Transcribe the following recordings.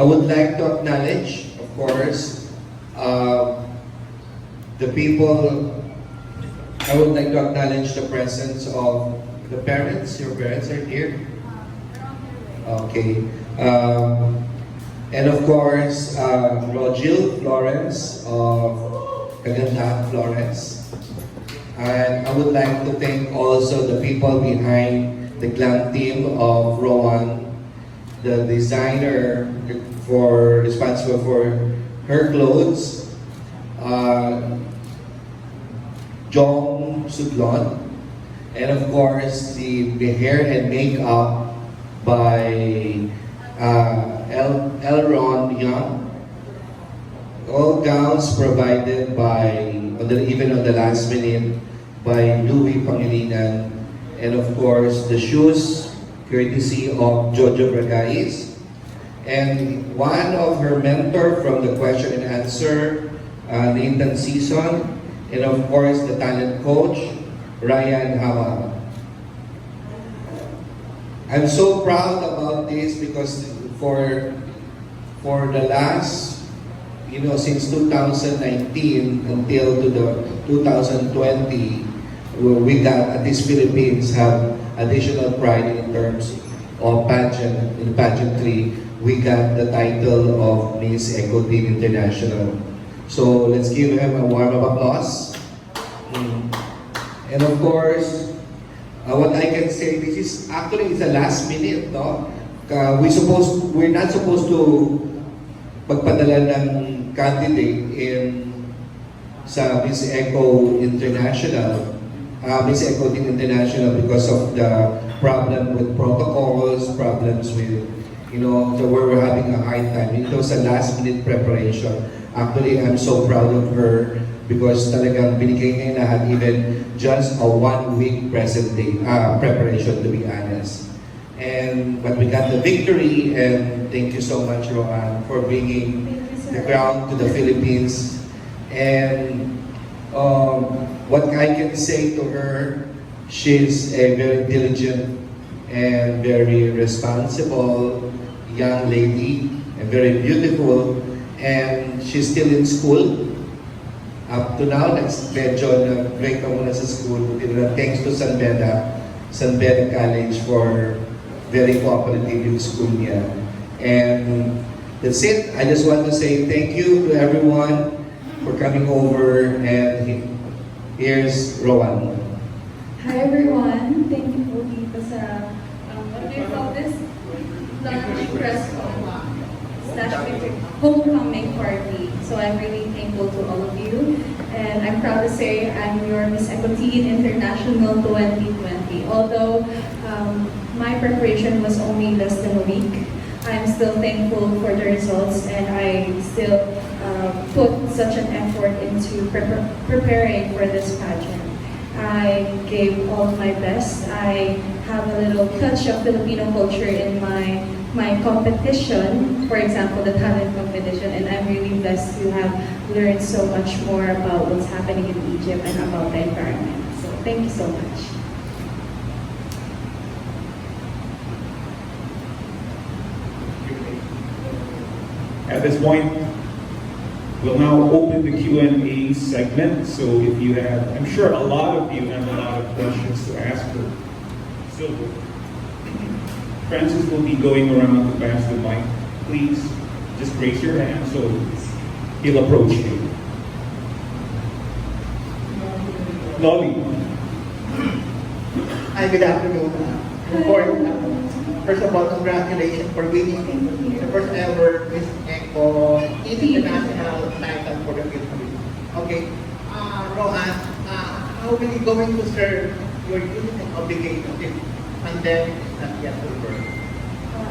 I would like to acknowledge, of course, the people. I would like to acknowledge the presence of the parents. Your parents are here. Okay. And of course, Rogil Florence of Kagandahan Florence. And I would like to thank also the people behind the glam team of Roan, the designer responsible for her clothes, Jong Sudlon, and of course the hair and makeup by Roan Young. All gowns provided by, even on the last minute, by Louis Pangilinan, and of course the shoes courtesy of Jojo Bragais, and one of her mentor from the question and answer, Nathan Season, and of course the talent coach, Ryan Hawa. I'm so proud about this because for the last, since 2019 until to the 2020, we got, at least Philippines have additional pride in terms of pageant, in pageantry. We got the title of Miss Eco Team International. So let's give him a warm of applause. And of course, what I can say, this is actually it's a last minute, no? We're not supposed to pagpadala ng candidate sa Miss Eco International, Miss Eco Team International, because of the problem with protocols, problems with, so where we're having a hard time. It was a last minute preparation. Actually, I'm so proud of her because talagang binigay niya lahat, even just a 1 week preparation, to be honest. But we got the victory, and thank you so much, Roan, for bringing the crown to the Philippines. And what I can say to her, she's a very diligent and very responsible young lady, and very beautiful, and she's still in school. Up to now, medyo nag-break na muna sa school. Thanks to San Beda College for very cooperative yung school niya. And that's it. I just want to say thank you to everyone for coming over, and here's Roan. Hi everyone, thank you po dito sa, what do you call this? Lunch press / homecoming party. So I'm really thankful to all of you. And I'm proud to say I'm your Miss Eco Team International 2020. Although my preparation was only less than a week, I'm still thankful for the results, and I still put such an effort into preparing for this pageant. I gave all my best. I have a little touch of Filipino culture in my competition, for example, the talent competition, and I'm really blessed to have learned so much more about what's happening in Egypt and about the environment. So thank you so much. At this point, we'll now open the Q&A segment. So if you have, I'm sure a lot of you have a lot of questions to ask her. So Francis will be going around to pass the mic. Please just raise your hand so he'll approach you. Lolly. Hi, good afternoon. First of all, congratulations for winning the first ever Miss Eco International title for the Philippines. Okay, Roan, how will you going to serve your duties and obligations if pandemic is not yet over?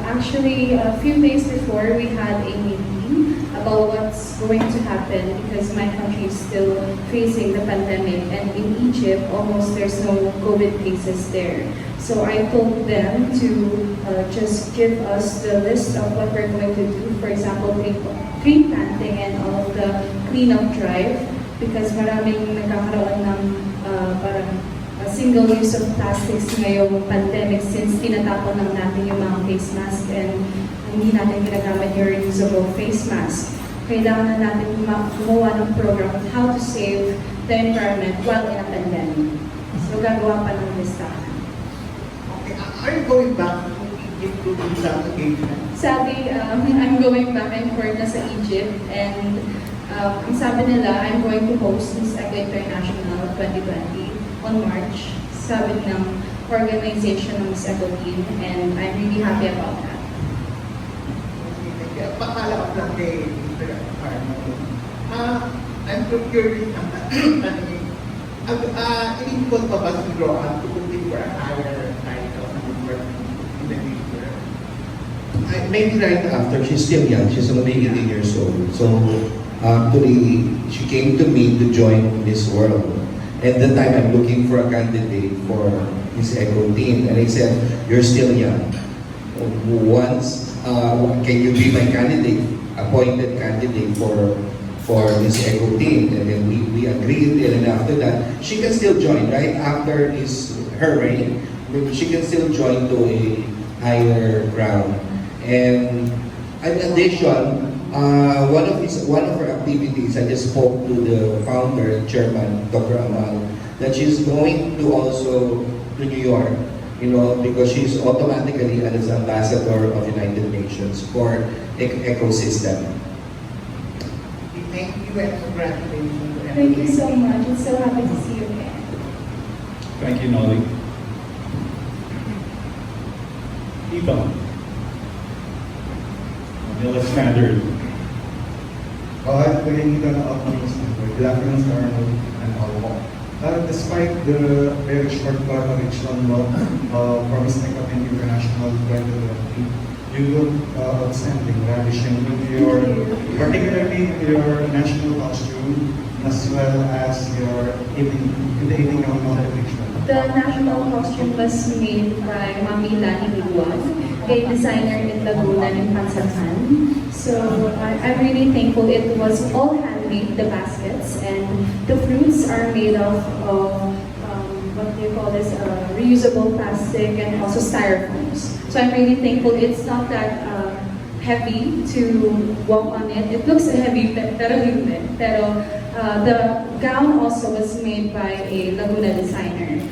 Actually, a few days before, we had a meeting about what's going to happen because my country is still facing the pandemic, and in Egypt, almost there's no COVID cases there. So I told them to just give us the list of what we're going to do. For example, tree planting and all of the cleanup drive, because maraming nagkakaroon ng parang single use of plastics ngayong pandemic since tinatapon lang natin yung mga face mask and hindi natin ginagamit yung reusable face mask. Kailangan na natin gumawa ng program on how to save the environment while in a pandemic. So gagawa pa ng listahan. Okay, are you going back to Egypt to do some engagement? Sabi, I'm going back and forth na sa Egypt and ang sabi nila, I'm going to host Miss Eco International 2020 on March. Sabi ng organization ng Miss Eco team and I'm really happy about that. Pakala ko lang kay Mr. Arno. I'm so curious in-input pa ba si Roan to compete for a higher title in the future? Maybe right after, she's still young, she's only 18 years old. So actually, she came to me to join Miss World. At the time, I'm looking for a candidate for Miss Eco team. And I said, you're still young. Once, can you be my candidate, appointed candidate for Miss Eco team? And then we agreed, and then after that, she can still join, right? After her reign, she can still join to a higher ground. And in addition, one of her activities, I just spoke to the founder, chairman, Dr. Amal, that she's going to also to New York, because she's automatically an ambassador of United Nations for ecosystem. Thank you and congratulations. Thank you so much. I'm so happy to see you again. Thank you, Nolly. Eva. Manila Standard. Pagiging ito ng outcomes ng Good afternoon, Sir Arnold and all. Despite the very short collaboration from Mr. International 2020, you look outstanding, ravishing with particularly your national costume, as well as your evening gown competition. The national costume was made by Mami Lani Luan, a designer in Laguna in Pansatan. So I'm really thankful. It was all handmade, the baskets, and the fruits are made of what do you call this, reusable plastic and also styrofoams. So I'm really thankful. It's not that heavy to walk on it. It looks heavy, pero hindi. Pero the gown also was made by a Laguna designer,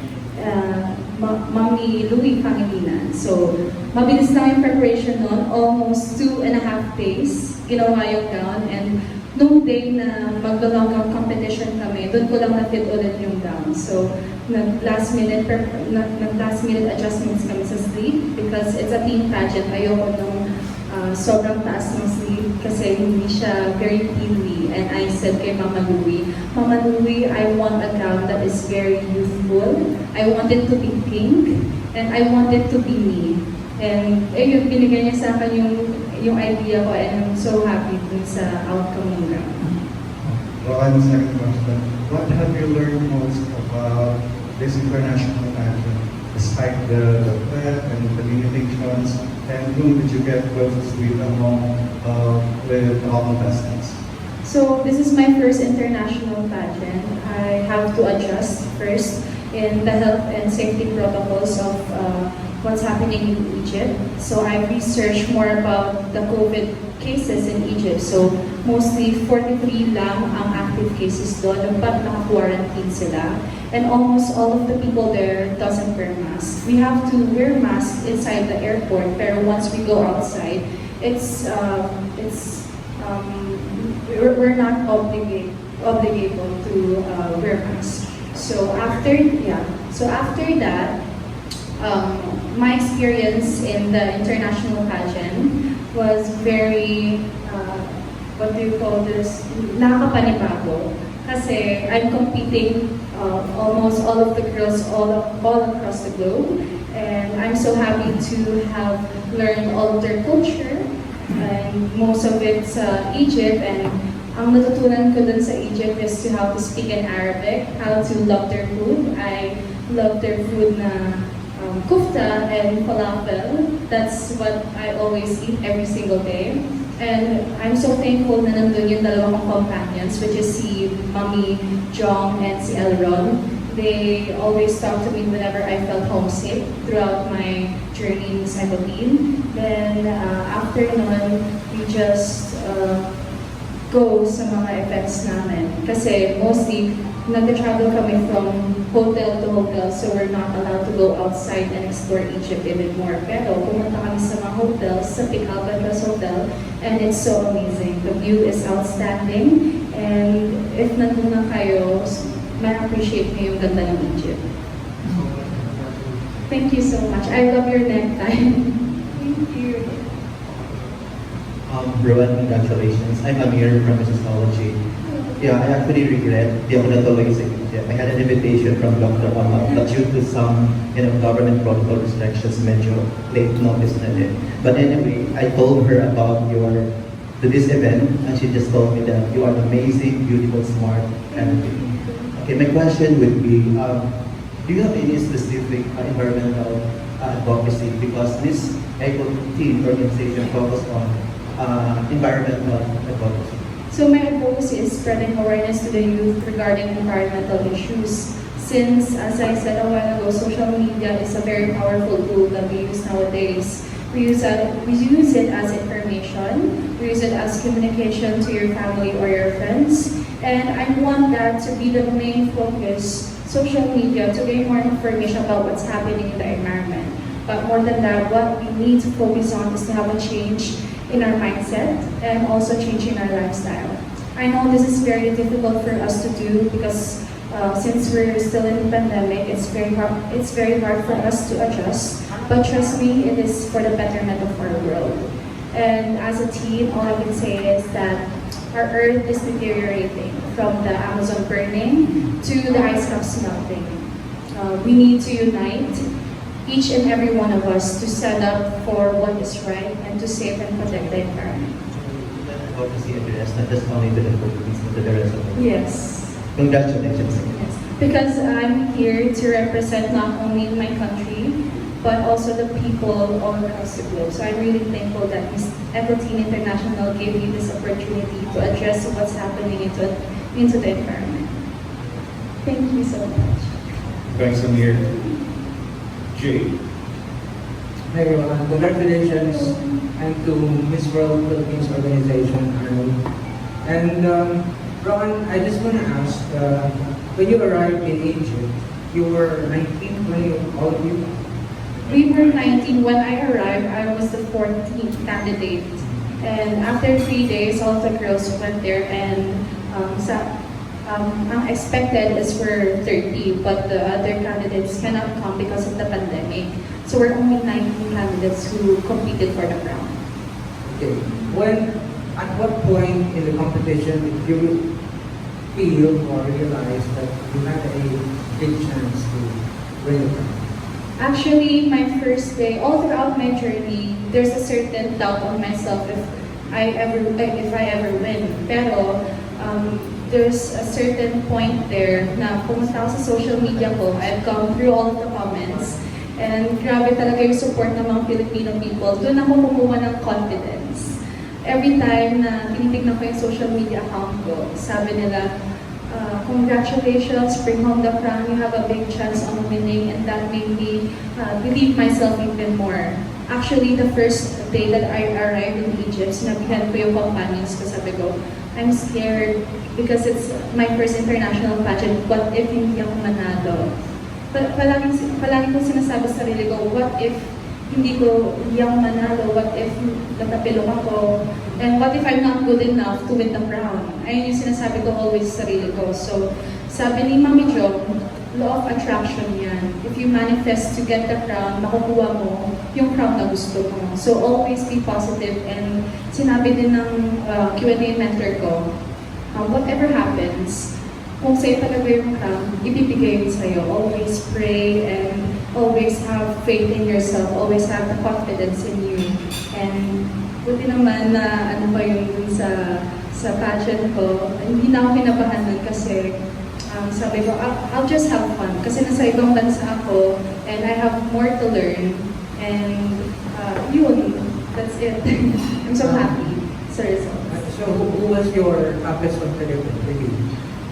Mami Louie Pangilinan. So mabilis lang yung preparation nun, almost 2.5 days ginawa yung gown, and nung day na mag-long gown competition kami, doon ko lang na-fit ulit yung gown. So nag-last minute adjustments kami sa sleeve because it's a team pageant. Ayoko nung sobrang taas ng sleeve kasi hindi siya very thinly. And I said kay Mama Louie, I want a gown that is very youthful. I want it to be pink and I want it to be me. And yun, binigay niya sa akin yung idea ko, and I'm so happy dun sa outcome ng gown. Roan, second question. What have you learned most about this international pageant, despite the threat and the limitations, and whom did you get closest with with all contestants? So this is my first international pageant. I have to adjust first in the health and safety protocols of what's happening in Egypt. So I researched more about the COVID cases in Egypt. So mostly 43 lang ang active cases doon, but naka-quarantine sila. And almost all of the people there doesn't wear masks. We have to wear masks inside the airport, pero once we go outside, we're not obligated to wear masks. So after that, my experience in the international pageant was very, what do you call this, nakakapanibago. Kasi I'm competing almost all of the girls all across the globe. And I'm so happy to have learned all of their culture. And most of it's Egypt. And ang natutunan ko dun sa Egypt is to how to speak in Arabic, how to love their food. I love their food na kufta and falafel. That's what I always eat every single day. And I'm so thankful na nandun yung dalawang companions, which is si Mami Jong and si Elron. They always talk to me whenever I felt homesick throughout my journey in Miss Ecoline. Then after nun, we just go sa mga events namin. Kasi mostly, nag-travel kami from hotel to hotel, so we're not allowed to go outside and explore Egypt even more. Pero pumunta kami sa mga hotels, sa Pick Alcatraz Hotel, and it's so amazing. The view is outstanding, and if nandun na kayo, may appreciate niyo yung ganda ng Egypt. Thank you so much. I love your necktie. Thank you. Roan, congratulations. I'm Amir from Sociology. Yeah, I actually regret the ako natuloy sa Egypt. I had an invitation from Dr. Omar, but due to some government protocol restrictions, medyo late notice na din. But anyway, I told her about this event, and she just told me that you are amazing, beautiful, smart, and okay. My question would be, do you have any specific environmental advocacy? Because this Eco Team organization focused on environmental advocacy. So my advocacy is spreading awareness to the youth regarding environmental issues. Since, as I said a while ago, social media is a very powerful tool that we use nowadays. We use it as information, we use it as communication to your family or your friends, and I want that to be the main focus, social media, to gain more information about what's happening in the environment. But more than that, what we need to focus on is to have a change in our mindset and also changing our lifestyle. I know this is very difficult for us to do because since we're still in the pandemic, it's very hard for us to adjust. But trust me, it is for the betterment of our world. And as a team, all I can say is that our earth is deteriorating from the Amazon burning to the ice caps melting. We need to unite, each and every one of us, to stand up for what is right and to save and protect the environment. Advocacy address, not just only to the Philippines, but to the rest of the world. Yes. Congratulations. Yes. Because I'm here to represent not only my country, but also the people all across the globe. So I'm really thankful that Miss Ecoline International gave me this opportunity to address what's happening into the environment. Thank you so much. Thanks, Amir. Jay. Hi everyone, congratulations and to Miss World Philippines Organization, Arnold. And Roan, I just want to ask, when you arrived in Egypt, you were 19 when all of you? We were 19 when I arrived. I was the 14th candidate. And after 3 days, all the girls went there and ang expected is for 30, but the other candidates cannot come because of the pandemic. So we're only 19 candidates who competed for the crown. Okay. At what point in the competition did you feel or realize that you had a big chance to win the crown? Actually, my first day, all throughout my journey, there's a certain doubt on myself if I ever win. Pero there's a certain point there na pumunta ako sa social media ko, I've gone through all of the comments, and grabe talaga yung support ng mga Filipino people. Doon ako kumuha ng confidence. Every time na tinitignan ko yung social media account ko, sabi nila, congratulations, bring home the crown, you have a big chance on winning, and that made me believe myself even more. Actually, the first day that I arrived in Egypt, sinabihan ko yung companions ko, sabi ko, I'm scared because it's my first international pageant. What if hindi ako manalo? Palagi ko sinasabi sa sarili ko, what if hindi ako manalo? What if natapilok ako? And what if I'm not good enough to win the crown? Ayun yung sinasabi ko always sa sarili ko. So, sabi ni Mami Jo, law of attraction yan. If you manifest to get the crown, makukuha mo yung crown na gusto mo. So always be positive, and sinabi din ng Q&A mentor ko, whatever happens, kung sa'yo talaga yung crown, ibibigay yun sa'yo. Always pray and always have faith in yourself, always have the confidence in you. And buti naman na ano pa yung sa pageant ko, hindi na ako kinabahan nun kasi sabi ko, I'll just have fun. Kasi nasa ibang bansa ako and I have more to learn. And yun, that's it. I'm so happy sa result. So who was your toughest competitor for you?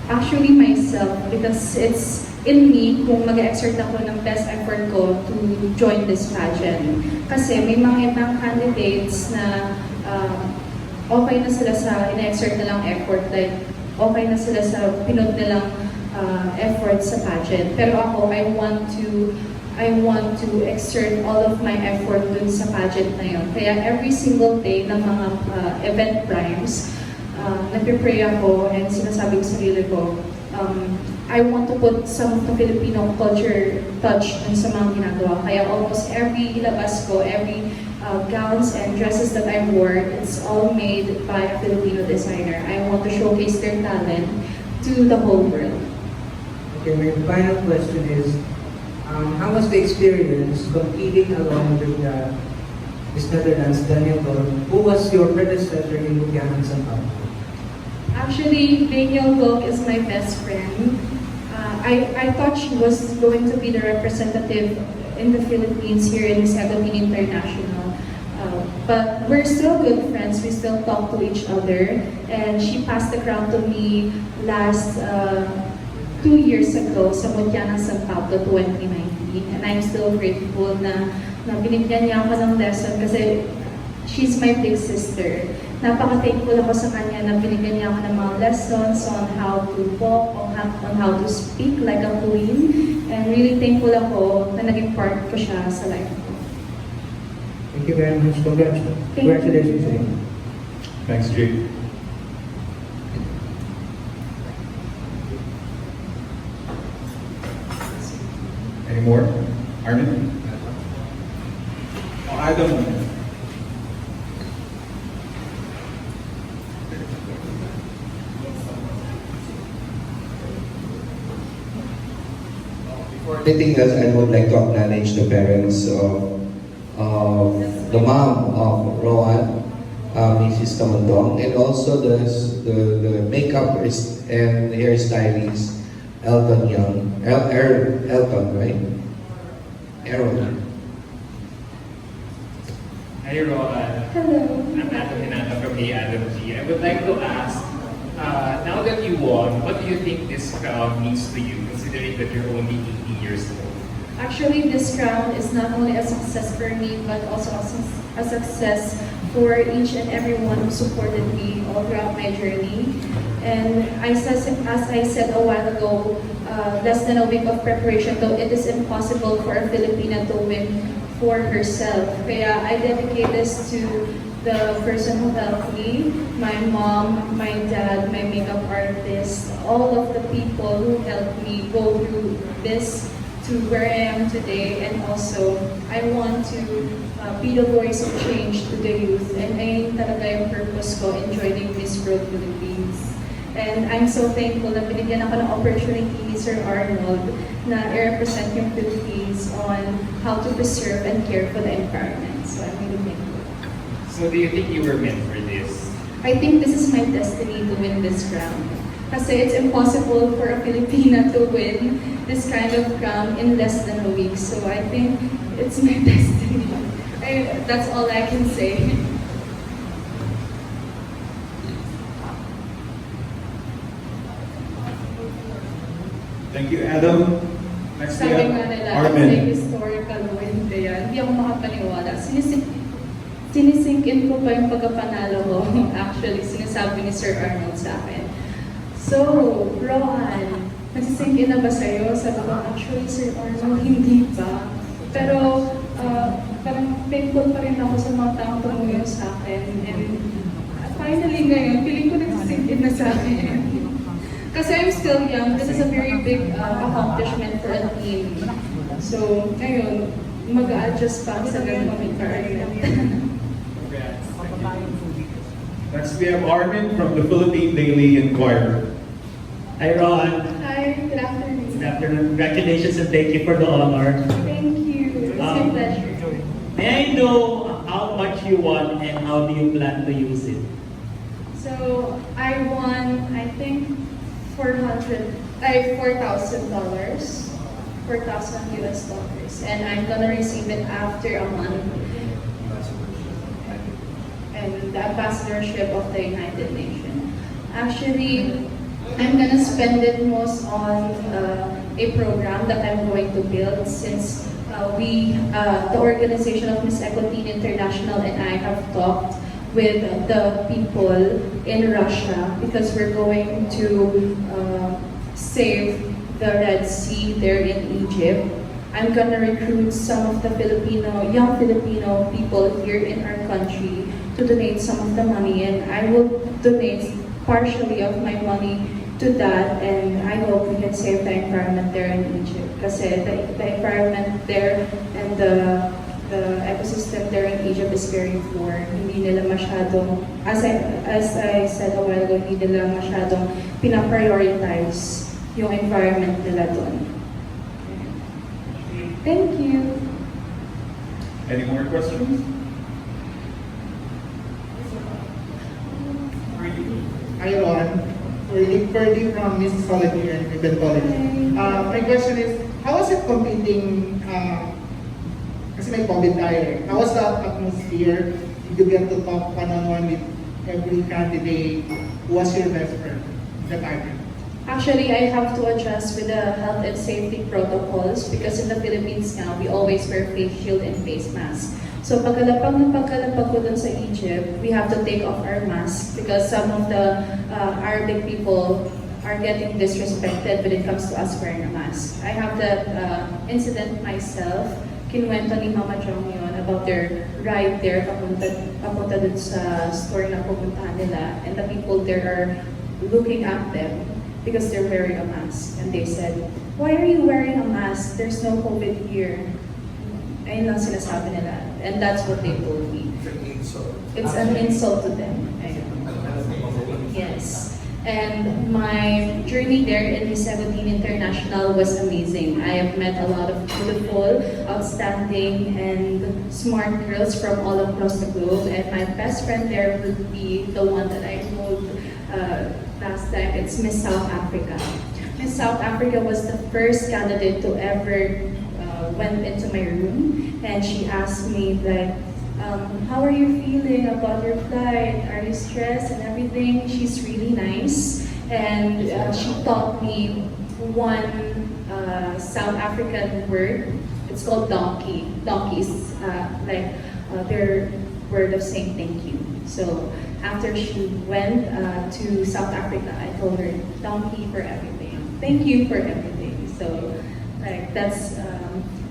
Actually myself, because it's in me kung mag-exert ako ng best effort ko to join this pageant. Kasi may mga ibang candidates na okay na sila sa in-exert na lang effort, like okay na sila sa pinod na lang effort sa pageant. Pero ako, I want to exert all of my effort dun sa pageant na yun. Kaya every single day ng mga event primes, nagpipray ako and sinasabi ko sa sarili ko, I want to put some of the Filipino culture touch dun sa mga ginagawa. Kaya almost every labas ko, every gowns and dresses that I wore, it's all made by a Filipino designer. I want to showcase their talent to the whole world. Okay, my final question is, how was the experience competing along with Miss Netherlands, Daniel Gol, who was your predecessor in Bukianan Sampaw? Actually, Daniel Gok is my best friend. I thought she was going to be the representative in the Philippines here in Miss Agapin International. But we're still good friends. We still talk to each other. And she passed the crown to me last 2 years ago sa Mutya ng San Pablo 2019. And I'm still grateful na binigyan niya ako ng lesson kasi she's my big sister. Napaka-thankful ako sa kanya na binigyan niya ako ng mga lessons on how to walk, on how to speak like a queen. And really thankful ako na naging part ko siya sa life ko. Thank you very much. Congratulations. Thanks, Jake. Any more? Armin? Oh, Adam. Before anything else, I would like to acknowledge the parents of the mom of Roan, Mrs. Tamondong, and also the makeup and hairstylist, Elton Young. Elton, right? Aaron. Hi, Roan. Hello. I'm Adam Hinata from the Adam G. I would like to ask, now that you won, what do you think this crown means to you, considering that you're only 18 years old? Actually, this crown is not only a success for me, but also a success for each and everyone who supported me all throughout my journey. And as I said a while ago, less than a week of preparation, though it is impossible for a Filipina to win for herself. Kaya I dedicate this to the person who helped me, my mom, my dad, my makeup artist, all of the people who helped me go through this to where I am today. And also, I want to be the voice of change to the youth. And ayun talaga yung purpose ko in joining Miss World Philippines. And I'm so thankful na binigyan ako ng opportunity ni Sir Arnold na i-represent yung Philippines on how to preserve and care for the environment. So I'm really thankful. So do you think you were meant for this? I think this is my destiny to win this crown. Kasi it's impossible for a Filipina to win this kind of crown in less than a week. So I think it's my destiny. That's all I can say. Thank you, Adam. Next we Sabi have nga nila, Armin. it's a historical win. Kaya hindi ako makapaniwala. Sinisink in ko pa yung pagkapanalo ko. Actually, sinasabi ni Sir Arnold sa akin. So, Roan, nagsisink in na ba sa'yo? Sabi ko, actually, Sir Arnold, hindi pa. Pero, parang thankful pa rin ako sa mga taong tumulong sa akin. And finally ngayon, feeling ko nagsisink in na sa akin. Kasi I'm still young, this is a very big accomplishment for a team. So, ngayon, mag-a-adjust pa sa ganung environment. Next we have Armin from the Philippine Daily Inquirer. Hi, Roan. Hi, good afternoon. Good afternoon. Congratulations and thank you for the honor. Thank you. It's my pleasure. May I know how much you won and how do you plan to use it? So, I won, I think, $4,000, $4,000 US dollars. And I'm gonna receive it after a month. And the ambassadorship of the United Nations. Actually, I'm gonna spend it most on a program that I'm going to build since the organization of Miss Equity International and I have talked with the people in Russia because we're going to save the Red Sea there in Egypt. I'm gonna recruit some of the young Filipino people here in our country to donate some of the money, and I will donate partially of my money to that, and I hope we can save the environment there in Egypt. Kasi the environment there and the ecosystem there in Egypt is very poor. Hindi nila masyadong, as I said a while ago, hindi nila masyadong pinaprioritize yung environment nila doon. Thank you. Any more questions? Hi, Roan. Ferdy from Miss Quality and Ribbon College. My question is, how was it competing, kasi may COVID tayo eh. How was the atmosphere? Did you get to talk one-on-one with every candidate? Who was your best friend that time? Actually, I have to adjust with the health and safety protocols because in the Philippines now, we always wear face shield and face mask. So pagkalapag ko dun sa Egypt, we have to take off our masks because some of the Arabic people are getting disrespected when it comes to us wearing a mask. I have that incident myself. Kinuwento ni Mama Jong yun about their ride there papunta dun sa store na pupuntahan nila, and the people there are looking at them because they're wearing a mask. And they said, "Why are you wearing a mask? There's no COVID here." Ayun lang sinasabi nila. And that's what they told me. It's an insult to them. Ayun. Yes. And my journey there in Miss 17 International was amazing. I have met a lot of beautiful, outstanding, and smart girls from all across the globe. And my best friend there would be the one that I told last time. It's Miss South Africa. Miss South Africa was the first candidate to ever went into my room, and she asked me like, how are you feeling about your flight? Are you stressed and everything? She's really nice, and she taught me one South African word. It's called donkey. Donkeys, like their word of saying thank you. So after she went to South Africa, I told her, donkey for everything. Thank you for everything. So like that's,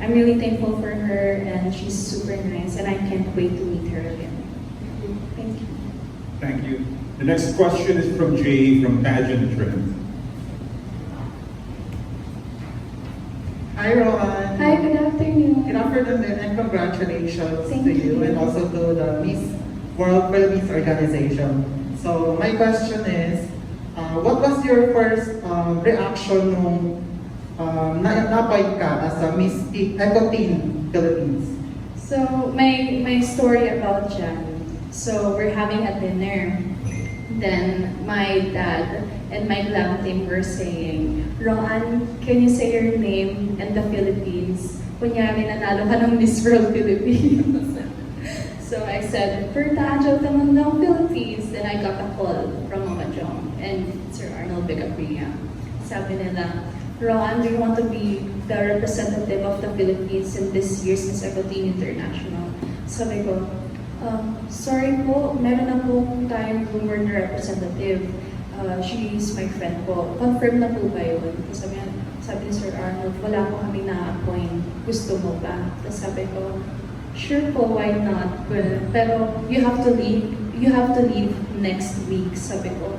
I'm really thankful for her, and she's super nice, and I can't wait to meet her again. Thank you. Thank you. The next question is from Jay from Pageant Trend. Hi, Roan. Hi, good afternoon. Good afternoon and congratulations Thank to you you. and also to the Miss World Philippines organization. So my question is, what was your first reaction nung na-appoint ka as a Miss Eco-Teen Philippines? So my story about Jan. So we're having a dinner. Then my dad and my glam team were saying, Roan, can you say your name and the Philippines? Kunyari nanalo ka ng Miss World Philippines. So I said, Tamondong, Philippines. Then I got a call from Mama Jong and Sir Arnold Bigapria. Sabi nila, Roan, do you want to be the representative of the Philippines in this year's Miss Equity International? Sabi ko, sorry po, meron na po tayong rumored na representative. She's my friend po. Confirm na po ba yun? Sabi ni Sir Arnold, wala po kami na-appoint. Gusto mo ba? Tapos sabi ko, sure po, why not? Pero you have to leave next week. Sabi ko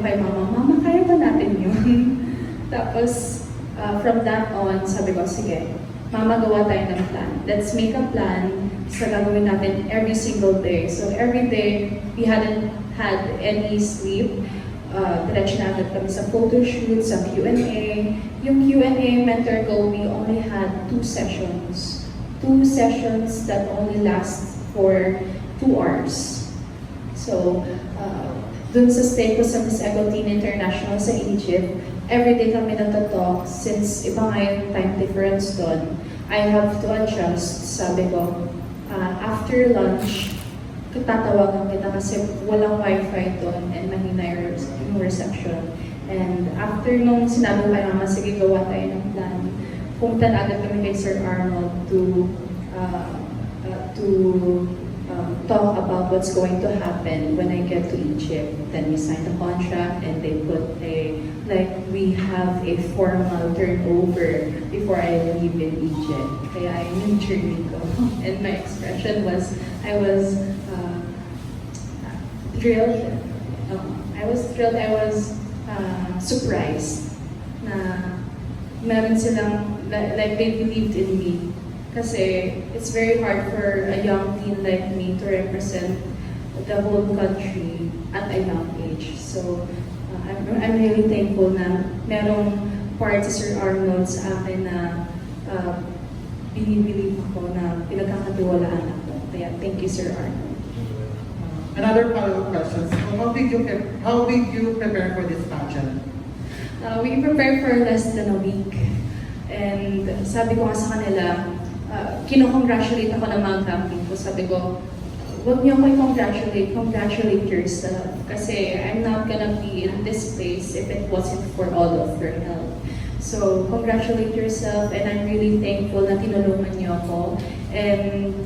kay Mama, kaya ba natin yun? Tapos, from that on, sabi ko, sige, Mama, gawa tayo ng plan. Let's make a plan sa gagawin natin every single day. So every day, we hadn't had any sleep. Diretso na agad kami sa photo shoot, sa Q&A. Yung Q&A mentor ko, we only had 2 sessions. 2 sessions that only last for 2 hours. So, dun sa stay ko sa Miss Equity International sa Egypt, everyday kami natatalk since iba nga yung time difference doon. I have to adjust. Sabi ko, after lunch, tatawagan kita kasi walang wifi doon and mahina yung reception. And after nung sinabi ko kay Mama, sige gawa tayo ng plan, pumunta na agad kami kay Sir Arnold to talk about what's going to happen when I get to Egypt. Then we signed the contract and they put we have a formal turnover before I leave in Egypt. Kaya I yung journey ko. And my expression was, I was thrilled. I was surprised na meron silang, like they believed in me. Kasi it's very hard for a young teen like me to represent the whole country at a young age. So I'm really thankful na merong part si Sir Arnold sa akin na binibilib ako na pinagkakatiwalaan ako. Kaya thank you, Sir Arnold. Another follow-up question. So how did you prepare for this pageant? We prepared for less than a week. And sabi ko nga sa kanila, kino-congratulate ako ng mga camping ko. Sabi ko, huwag niyo ako i-congratulate, congratulate yourself. Kasi I'm not gonna be in this place if it wasn't for all of your help. So, congratulate yourself and I'm really thankful na tinulungan niyo ako. And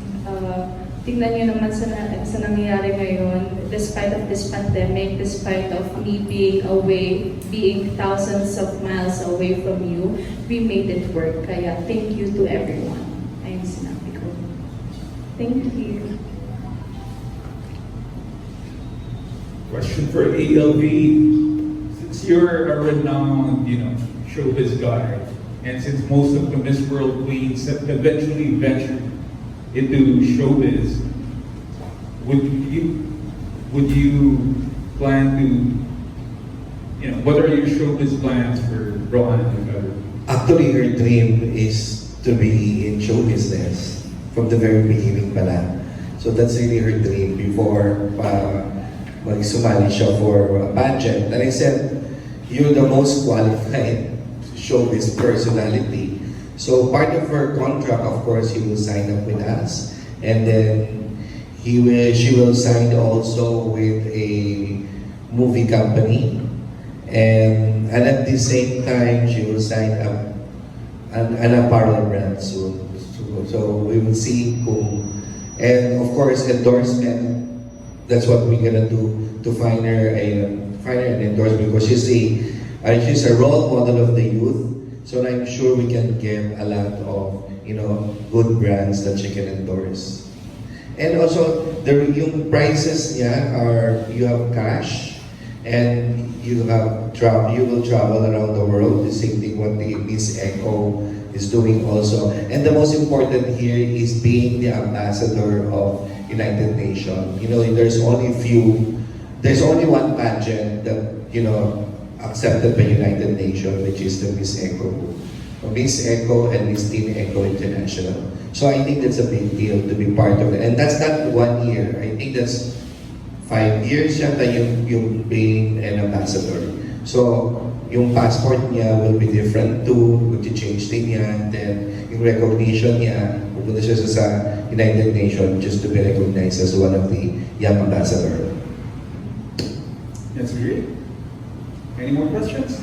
tingnan niyo naman sa nangyayari ngayon, despite of this pandemic, despite of me being away, being thousands of miles away from you, we made it work. Kaya thank you to everyone. Ayun sinabi ko. Thank you. Question for ALV. Since you're a renowned, showbiz guy, and since most of the Miss World queens have eventually ventured into showbiz, would you plan to, what are your showbiz plans for Roan, if ever? Actually, her dream is to be in show business from the very beginning pala. So that's really her dream before mag-sumali siya for a pageant. And I said, you're the most qualified showbiz personality. So part of her contract, of course, he will sign up with us. And then she will sign also with a movie company. And at the same time, she will sign up an apparel brand soon. So we will see who. And of course, endorsement. That's what we're gonna do to find her an endorsement because she's a role model of the youth. So I'm sure we can get a lot of good brands that she can endorse. And also, yung prices niya are you have cash and you will travel around the world. The same thing what the Miss Echo is doing also. And the most important here is being the ambassador of United Nations. There's only one pageant that accepted by United Nations, which is the Miss Echo. Miss Echo and Miss Teen Echo International. So I think that's a big deal to be part of it. And that's not 1 year. I think that's 5 years yata yung being an ambassador. So yung passport niya will be different too, mag-change din niya. Then yung recognition niya, pupunta siya sa United Nations just to be recognized as one of the young ambassador. That's great. Any more questions?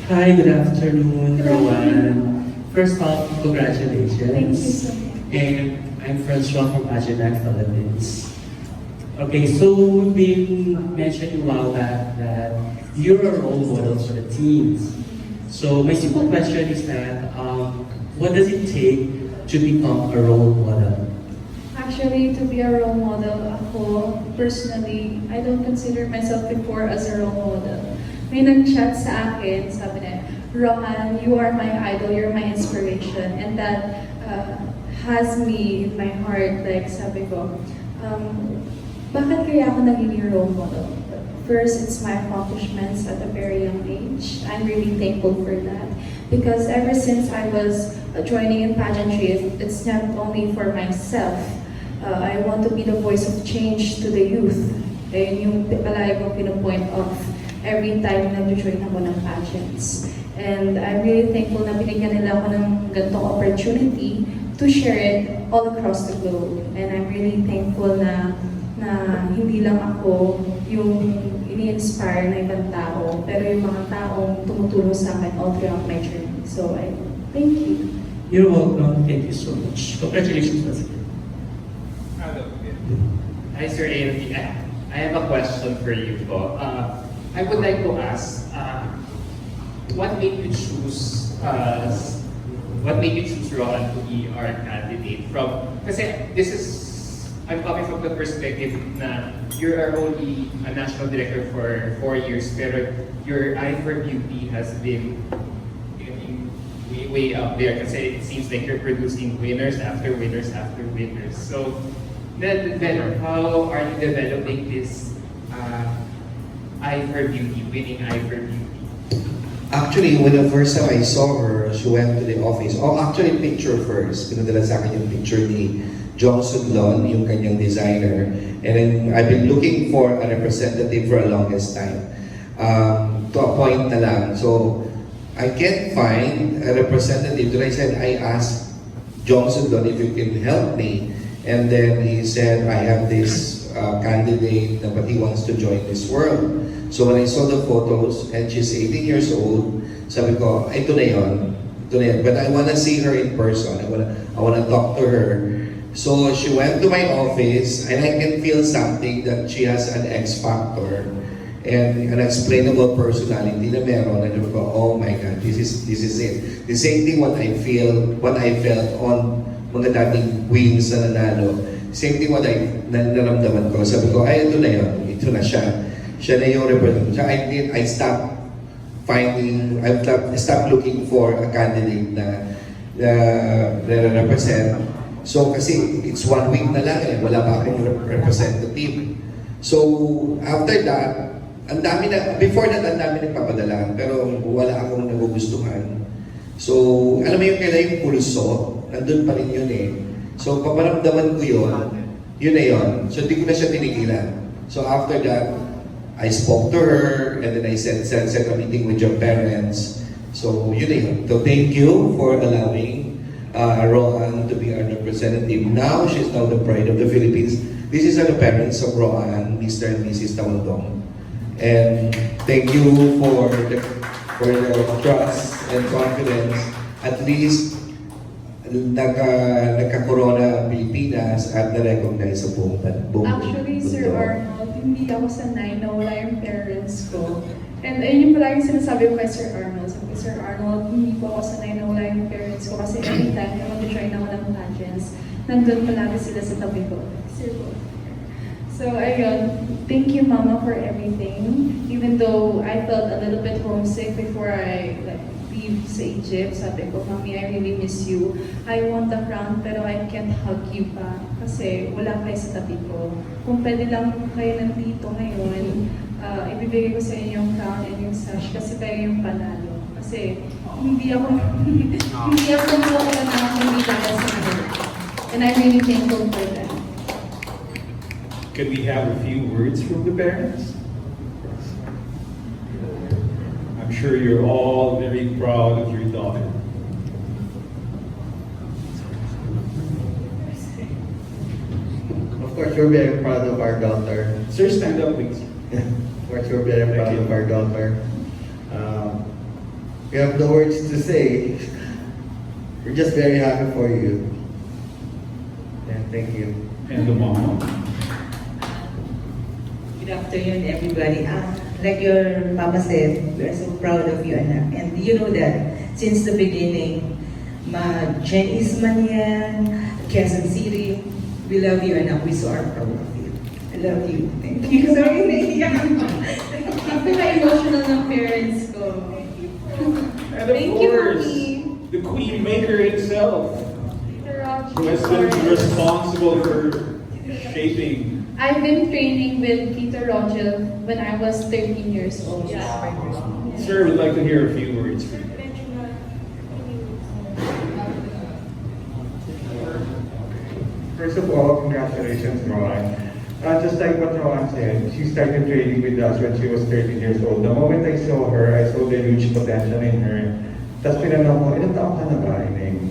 Hi, good afternoon, Roan. First off, congratulations. Thank you so much. And I'm Francois from Agenac, Philippines. Okay, so we've been mentioning a while back that you're a role model for the teens. So my simple question is that, what does it take to become a role model? Actually, to be a role model, ako, personally, I don't consider myself before as a role model. May nag-chat sa akin, sabi niya, Roan, you are my idol, you're my inspiration. And that has me in my heart, like sabi ko, bakit kaya ako naging role model? First, it's my accomplishments at a very young age. I'm really thankful for that. Because ever since I was joining in pageantry, it's not only for myself. I want to be the voice of change to the youth. Yung palagi kong pinopoint off every time nag-join ako ng pageants. And I'm really thankful na binigyan nila ako ng ganitong opportunity to share it all across the globe. And I'm really thankful na hindi lang ako yung ini-inspire na ibang tao, pero yung mga taong tumutulong sa akin all throughout my journey. So, thank you. You're welcome. Thank you so much. Congratulations once again. Hi, Sir ALV. I have a question for you po. I would like to ask, what made you choose Roan to be our candidate from? Kasi I'm coming from the perspective na you are only a national director for 4 years, pero your eye for beauty has been getting way up there kasi it seems like you're producing winners after winners after winners. So, then how are you developing this eye for beauty, winning eye for beauty? Actually, when the first time I saw her, she went to the office. Oh, actually, picture first. Pinadala sa akin yung picture ni Johnson Lon, yung kanyang designer. And then, I've been looking for a representative for a longest time. To a point na lang. So, I can't find a representative. So I said, I asked Johnson Lon if you can help me. And then he said, I have this candidate, but he wants to join this world. So when I saw the photos, and she's 18 years old, sabi ko, ito na yun. But I wanna see her in person. I wanna talk to her. So she went to my office, and I can feel something that she has an X factor and an explainable personality na meron. And I go, oh my God, this is it. The same thing what I felt on mga dating queens na nanalo. Same thing what naramdaman ko. Sabi ko, ay ito na yun. Ito na siya. Siya na yung representative. So I stopped looking for a candidate na represent. So kasi it's 1 week na lang wala pa akong representative. So after that, before that, ang dami nagpapadala, pero wala akong nagugustuhan. So, alam mo yung kailan yung pulso, nandun pa rin yun eh. So, paparamdaman ko yun na yun. So, hindi ko na siya tinigilan. So, after that, I spoke to her, and then I set a meeting with your parents. So, yun na yun. So, thank you for allowing Roan to be our representative. Now, she's now the pride of the Philippines. This is the parents of Roan, Mr. and Mrs. Tamondong. And thank you for the trust and confidence. At least, nagka-corona ang Pilipinas at na-recognize sa buong Actually, Sir Arnold, hindi ako sanay na wala yung parents ko. And ayun yung palagi sinasabi ko kay Sir Arnold. Sabi ko, Sir Arnold, hindi po ako sanay na wala yung parents ko kasi anytime na mag-join ako ng pageants, nandun palagi sila sa tabi ko. Sir ko. So, ayun. Thank you, Mama, for everything. Even though I felt a little bit homesick before I leave sa Egypt, sabi ko, Mommy, I really miss you. I want the crown, pero I can't hug you pa kasi wala kayo sa tabi ko. Kung pwede lang kayo nandito ngayon, ibibigay ko sa inyo yung crown and yung sash kasi kayo yung panalo. Kasi hindi ako hindi dahil sa inyo. And I'm really thankful for that. Can we have a few words from the parents? I'm sure you're all very proud of your daughter. Of course, we're very proud of our daughter. Sir, stand up, please. Of course, we're very proud of our daughter. We have no words to say. We're just very happy for you. Yeah, thank you. And the mom. Good afternoon, everybody. Like your mama said, we are so proud of you, anak. And you know that since the beginning, Janice Manian, Quezon City, we love you, anak. We so are proud of you. I love you. Thank you. Sorry, naiiyak. Napaka-emotional ng parents ko. And of Thank you, course, Mommy. the Queen Maker himself, Roger, who has been responsible for shaping. I've been training with Peter Rogel when I was 13 years old. Sir, we'd like to hear a few words from you. First of all, congratulations, Roan. Just like what Roan said, she started training with us when she was 13 years old. The moment I saw her, I saw the huge potential in her. Tapos pinanong ko, ilang taon ka na ba, Ineng?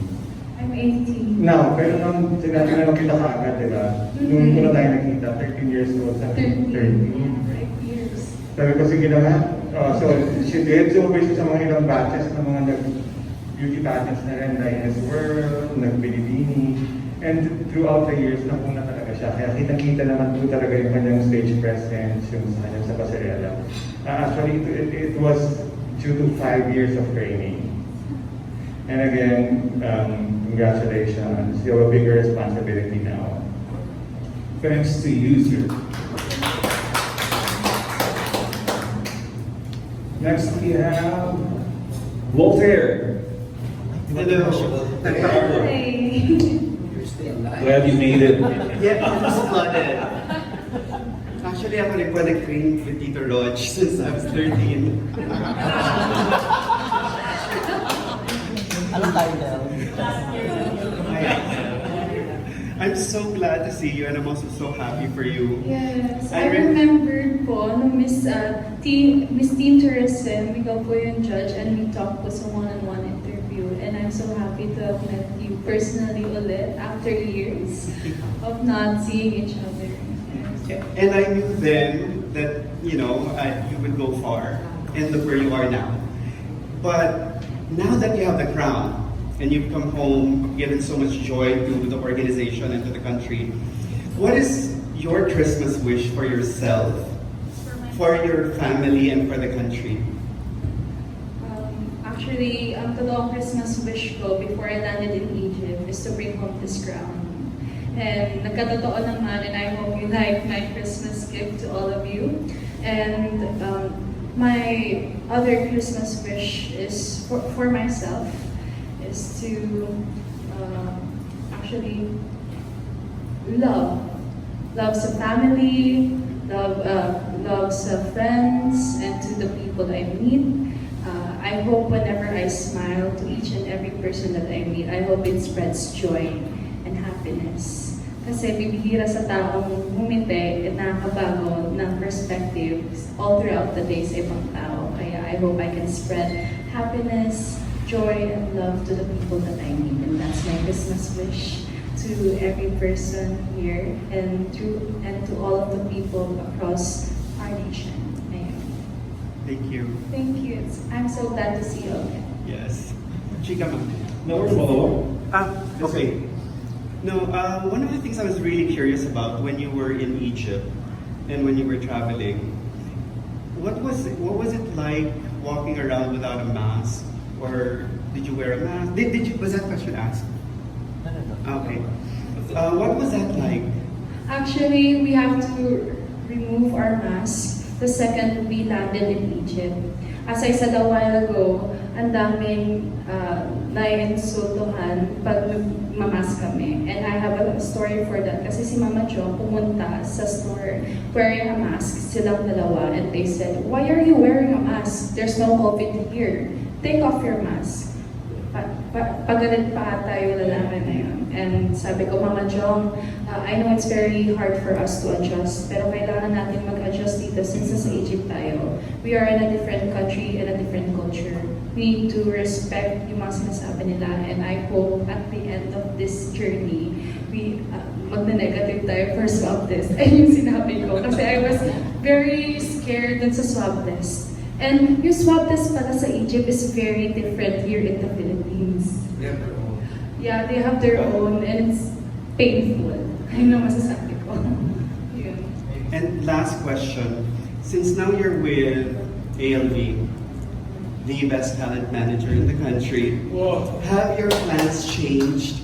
I'm 18. Now, pero nung tinanong kita kaagad, di ba? Nung una tayo nakita, 13 years old, sabi ko, 13. 5 years. Sabi ko, sige na nga. So, she did. So, sa mga ilang batches ng mga beauty pageants na rin, like Miss World, nag-Bilibini. And throughout the years, napuna talaga siya. Kaya kitang-kita naman po talaga yung kanyang stage presence, yung sa kanyang sa pasarela. Actually, it was due to 5 years of training. And again, congratulations. You have a bigger responsibility now. Thanks to you, sir. Next we have Voltaire. Hello. Hi. Glad you made it. Yeah, it was flooded. Actually, ako nagpa-train with Tito Rog since I was 13. Anong title? I'm so glad to see you and I'm also so happy for you. Yes, I remembered po nung Miss Teen Tourism, ikaw po yung judge and we talked po sa one-on-one interview and I'm so happy to have met you personally ulit after years of not seeing each other. And I knew then that, you would go far and look where you are now. But now that you have the crown, and you've come home, given so much joy to the organization and to the country, what is your Christmas wish for yourself, for your family, and for the country? Actually, ang totoong Christmas wish ko before I landed in Egypt is to bring home this crown. And nagkatotoo naman, and I hope you like my Christmas gift to all of you. And my other Christmas wish is for myself, is to actually love sa family, love sa friends, and to the people I meet. I hope whenever I smile to each and every person that I meet, I hope it spreads joy and happiness. Kasi bibihira sa taong humiti at nakakabago ng perspective all throughout the day sa ibang tao. Kaya I hope I can spread happiness, joy, and love to the people that I meet. And that's my Christmas wish to every person here and to all of the people across our nation. Thank you. Thank you. I'm so glad to see you again. Yes. Chika ma'am. No follow-up. Okay. No, one of the things I was really curious about when you were in Egypt and when you were traveling, what was it like walking around without a mask? Or did you wear a mask? Was that question asked? No. Okay. What was that like? Actually, we have to remove our masks the second we landed in Egypt. As I said a while ago, ang daming naiinsultuhan pag mamask kami. And I have a story for that. Kasi si Mama Jo pumunta sa store wearing a mask, silang dalawa, and they said, "Why are you wearing a mask? There's no COVID here. Take off your mask." Pagalit pa tayo lalaki na yun. And sabi ko, Mama Jong, I know it's very hard for us to adjust, pero kailangan natin mag-adjust dito since nasa Egypt tayo. We are in a different country and a different culture. We need to respect yung mga sinasabi nila, and I hope at the end of this journey, magna-negative tayo for swab test. Ayun yung sinabi ko. Kasi I was very scared dun sa swab test. And yung swab test pala sa Egypt is very different here in the Philippines. Yeah, they have their own and it's painful. Ayun ang masasabi ko. Yun. And last question, since now you're with ALV, the best talent manager in the country, have your plans changed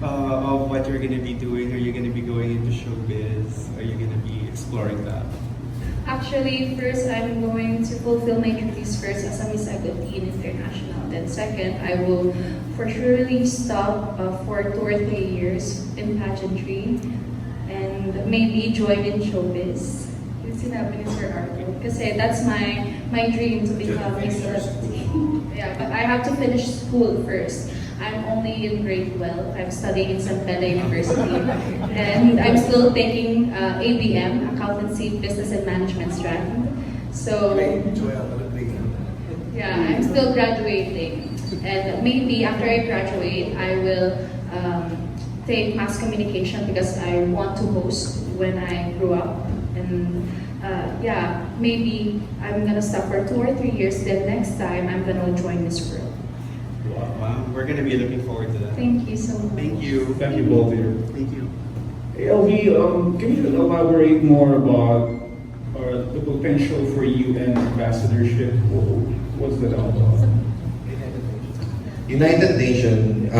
of what you're going to be doing? Are you going to be going into showbiz? Are you going to be exploring that? Actually, first, I'm going to fulfill my duties first as a Miss Agotin International. Then second, I will for surely stop for 2 or 3 years in pageantry and maybe join in showbiz. Yung sinabi ni Sir Arthur. Kasi that's my dream to become Miss Agotin. Yeah, but I have to finish school first. I'm only in grade 12. I'm studying in San Pedro University. And I'm still taking ABM, Accountancy, Business and Management strand. So, yeah, I'm still graduating. And maybe after I graduate, I will take mass communication because I want to host when I grew up. And yeah, maybe I'm gonna stop for 2 or 3 years. Then next time, I'm gonna join Miss World. Wow, we're going to be looking forward to that. Thank you so much. Thank you. Thank you both here. Thank you. ALV, can you elaborate more about the potential for UN ambassadorship? What's that all about? United Nations,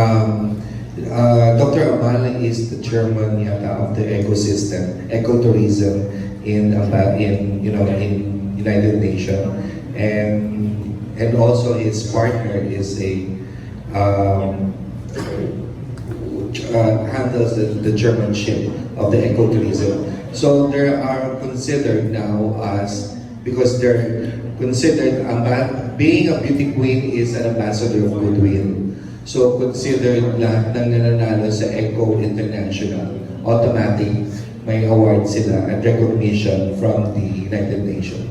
Dr. Amal is the chairman yata of the ecosystem, ecotourism in United Nations, and also his partner is a handles the chairmanship of the ecotourism. So they are considered now as, because they're considered, being a beauty queen is an ambassador of goodwill. So considered lahat ng nananalo sa Eco International, automatic may award sila at recognition from the United Nations.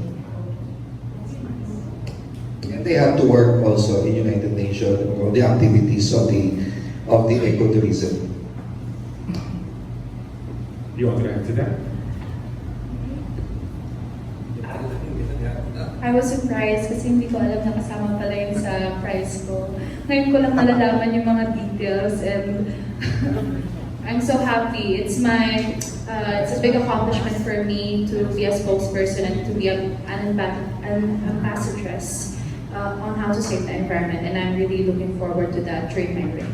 And they have to work also in United Nations or the activities of the ecotourism. You want to add to that? I was surprised kasi hindi ko alam na kasama pala yun sa prize ko. Ngayon ko lang nalalaman yung mga details and I'm so happy. It's a big accomplishment for me to be a spokesperson and to be an ambassadress on how to save the environment, and I'm really looking forward to that during my reign.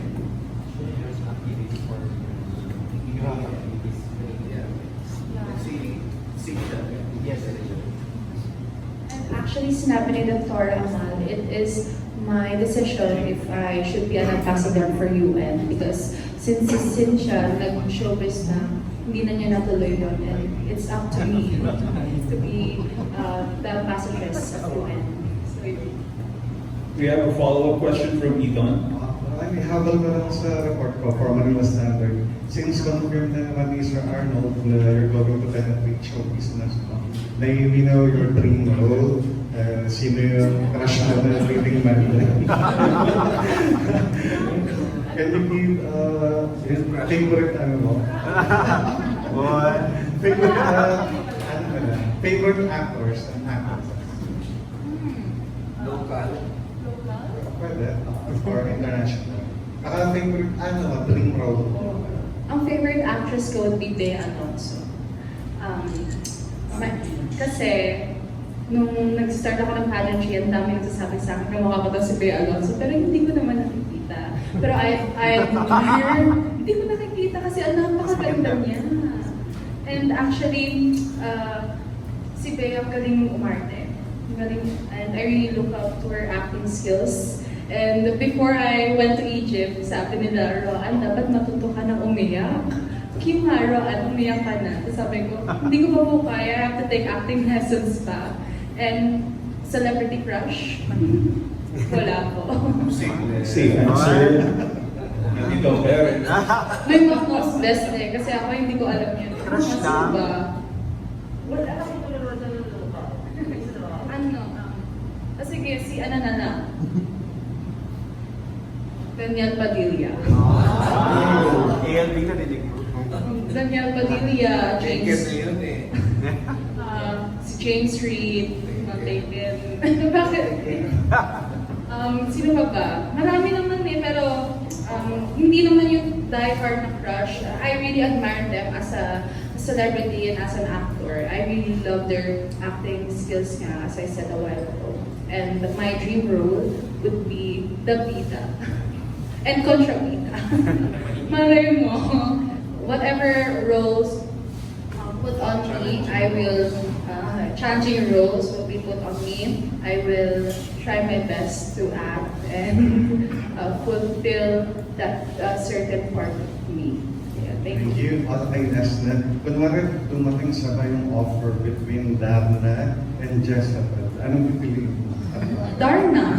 Actually, sinabi ni Dr. Amal, it is my decision if I should be an ambassador for UN because since siya nag-showbiz na, hindi na niya natuloy yun, and it's up to me to be the ambassadress of UN. So, We have a follow-up question from Ethan. May habal ka lang sa report ko for Manila Standard. Since confirmed na naman ni Sir Arnold na you're going to penetrate show business, we know your dream role. Sino yung crush mo na living Manila? Can you give favorite ano mo? What? Favorite actors and actresses? Local. Pwede. Or international. Favorite dream role mo? ang favorite actress ko would be Bea Alonso. Kasi, nung nag-start ako ng pageantry, ang dami nagsasabi sa akin, kamukha ko daw si Bea Alonso, pero hindi ko naman nakikita. Pero hindi ko nakikita kasi ang napakaganda niya. And actually, si Bea galing umarte. And I really look up to her acting skills. And before I went to Egypt, sabi nila, Roan, dapat matuto ka ng umiyak. Kim nga, Roan, umiyak ka na. Tapos sabi ko, hindi ko pa po kaya, I have to take acting lessons pa. And celebrity crush? Wala po. Safe answer. Hindi ka parent. May most best eh, kasi ako hindi ko alam yun. Crush ka? Wala. Ano? Sige, si Ananana. Daniel Padilla. ALB na dinig mo. Daniel Padilla, James. yun eh. Si James Reid, Taken. Bakit? Sino ba? Marami naman eh, pero hindi naman yung die-hard na crush. I really admire them as a celebrity and as an actor. I really love their acting skills nga, as I said a while ago. And my dream role would be the Bida. And Contrabida. Malay mo, whatever roles put on me, I will, challenging roles will be put on me. I will try my best to act and fulfill that certain part of me. Yeah, thank you. Okay, Nesna. Kunwari dumating sabay yung offer between Darna and Jessica. Anong pipiliin mo? Darna.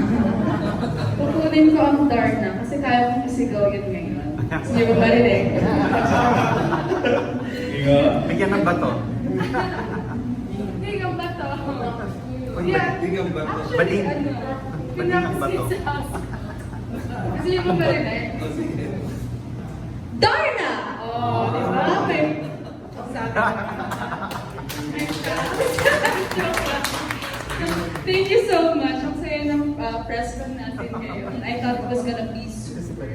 kukunin ko ang Darna kasi kaya kong isigaw yun ngayon. Gusto niyo ba marinig? Bigyan ng bato. Hindi ang bato. Hindi ang bato. Actually, ano, Bading ang bato. Gusto niyo ba marinig? Darna! Oh, di ba? May Thank you so much. Ang saya ng press con natin ngayon. I thought it was gonna be super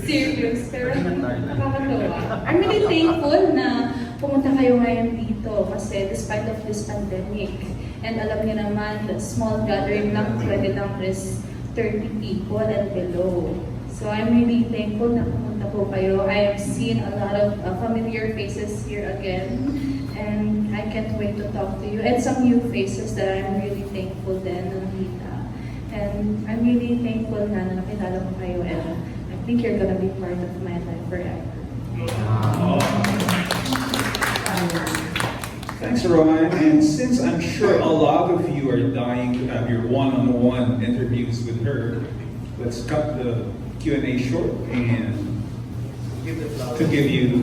serious, pero nakakatawa. I'm really thankful na pumunta kayo ngayon dito kasi despite of this pandemic, and alam niyo naman, the small gathering lang, pwede lang is 30 people and below. So I'm really thankful na pumunta po kayo. I have seen a lot of familiar faces here again, and I can't wait to talk to you. And some new faces that I'm really thankful din na nakita. And I'm really thankful na nakilala ko kayo, and I think you're gonna be part of my life forever. Thanks, Roan. And since I'm sure a lot of you are dying to have your one-on-one interviews with her, let's cut the Q&A short and to give you